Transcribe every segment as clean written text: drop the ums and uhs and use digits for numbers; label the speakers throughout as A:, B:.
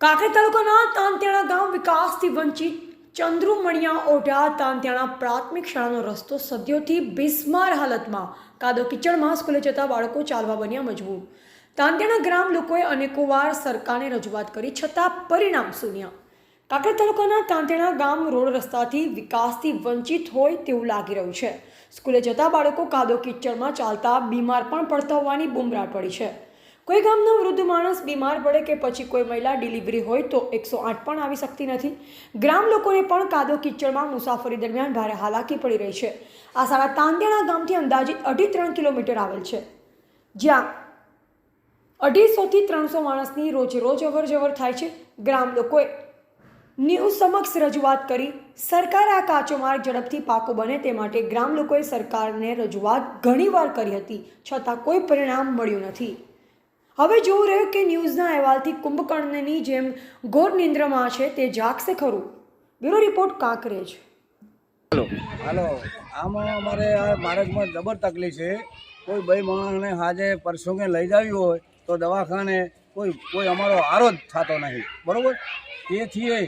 A: કાંકરેજ તાલુકાના તાંતિયાણા ગામ વિકાસથી વંચિત ચંદ્રુમણિયા ઓઢા તાંતિયાણા પ્રાથમિક શાળાનો રસ્તો સદ્યોથી બિસ્માર હાલતમાં કાદવ કિચડમાં સ્કૂલે જતા બાળકો ચાલવા બન્યા મજબૂર. તાંતિયાણા ગ્રામ લોકોએ અનેકોવાર સરકારને રજૂઆત કરી છતાં પરિણામ શૂન્ય. કાંકરેજ તાલુકાના તાંતિયાણા ગામ રોડ રસ્તાથી વિકાસથી વંચિત હોય તેવું લાગી રહ્યું છે. સ્કૂલે જતા બાળકો કાદવ કિચડમાં ચાલતા બીમાર પણ પડતા હોવાની બૂમરાટ પડી છે. કોઈ ગામનો વૃદ્ધ માણસ બીમાર પડે કે પછી કોઈ મહિલા ડિલિવરી હોય તો 108 પણ આવી શકતી નથી. ગ્રામ લોકોને પણ કાદવ કિચડમાં મુસાફરી દરમિયાન ભારે હાલાકી પડી રહી છે. આ શાળા તાંતિયાણા ગામથી અંદાજિત 2.5-3 કિલોમીટર આવેલ છે, જ્યાં 250 થી 300 માણસની રોજ અવરજવર થાય છે. ગ્રામ લોકોએ ન્યૂઝ સમક્ષ રજૂઆત કરી સરકારે આ કાચો માર્ગ ઝડપથી પાકો બને તે માટે ગ્રામ લોકોએ સરકારને રજૂઆત ઘણીવાર કરી હતી, છતાં કોઈ પરિણામ મળ્યું નથી. હવે જોવું રહ્યું કે ન્યૂઝના અહેવાલથી કુંભકર્ણની જેમ ઘોર નિંદ્રામાં છે તે જાગશે ખરું. Bureau report Kankrej.
B: હાલો, આમાં અમારે આ માર્ગમાં જબર તકલીફ છે. કોઈ ભાઈ માણસને હાજે પરસોંગે લઈ જાવી હોય તો દવાખાને કોઈ અમારો આરો જ થતો નહીં, બરાબર. તેથી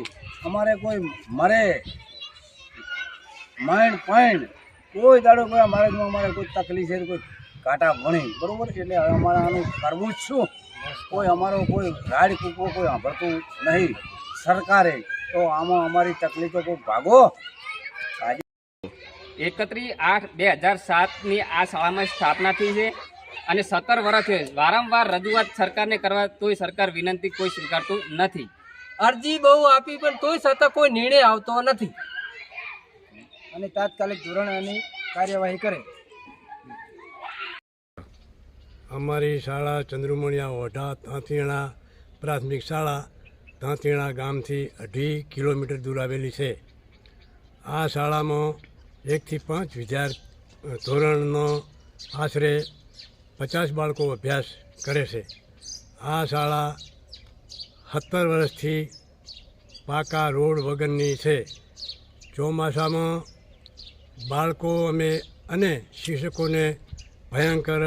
B: અમારે કોઈ મરે માઇન્ડ કોઈ દાડો કોઈ માર્ગમાં અમારે કોઈ તકલીફ છે, કોઈ કાંટા ભણી, બરાબર. એટલે હવે અમારે આનું કરવું જ શું? કોઈ અમારો કોઈ રાડ કૂકો કોઈ સાંભળતું નહીં સરકારે. તો આમાં અમારી તકલીફો કોઈ ભાગો.
C: 31/8/2007ની આ શાળામાં સ્થાપના થઈ છે અને 17 વર્ષ વારંવાર રજૂઆત સરકારને કરવા તોય સરકાર વિનંતી કોઈ સ્વીકારતું નથી.
D: અરજી બહુ આપી પણ તોય છતાં કોઈ નિર્ણય આવતો નથી
B: અને તાત્કાલિક ધોરણે આની કાર્યવાહી કરે.
E: અમારી શાળા ચંદ્રુમણિયા ઓઢા તાંતિયાણા પ્રાથમિક શાળા તાંતિયાણા ગામથી 2.5 કિલોમીટર દૂર આવેલી છે. આ શાળામાં 1 થી 5 ધોરણનો આશરે 50 બાળકો અભ્યાસ કરે છે. આ શાળા 17 વર્ષથી પાકા રોડ વગરની છે. ચોમાસામાં બાળકો અને શિક્ષકોને ભયંકર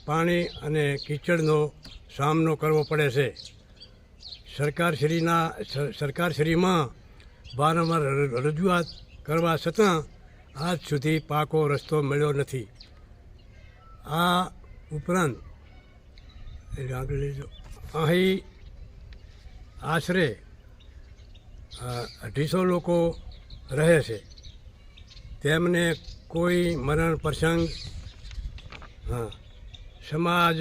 E: પાણી અને કીચડનો સામનો કરવો પડે છે. સરકારશ્રીમાં વારંવાર રજૂઆત કરવા છતાં આજ સુધી પાકો રસ્તો મળ્યો નથી. આ ઉપરાંત અહીં આશરે 250 લોકો રહે છે. તેમને કોઈ મરણ પ્રસંગ, સમાજ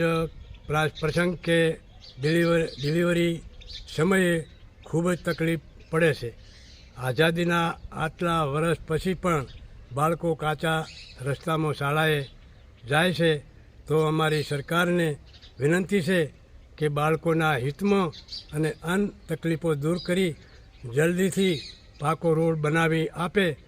E: પ્રસંગ કે ડિલિવરી સમયે ખૂબ જ તકલીફ પડે છે. આઝાદીના આટલા વર્ષ પછી પણ બાળકો કાચા રસ્તામાં શાળાએ જાય છે. તો અમારી સરકારને વિનંતી છે કે બાળકોના હિતમાં અને અન્ય તકલીફો દૂર કરી જલ્દીથી પાકો રોડ બનાવી આપે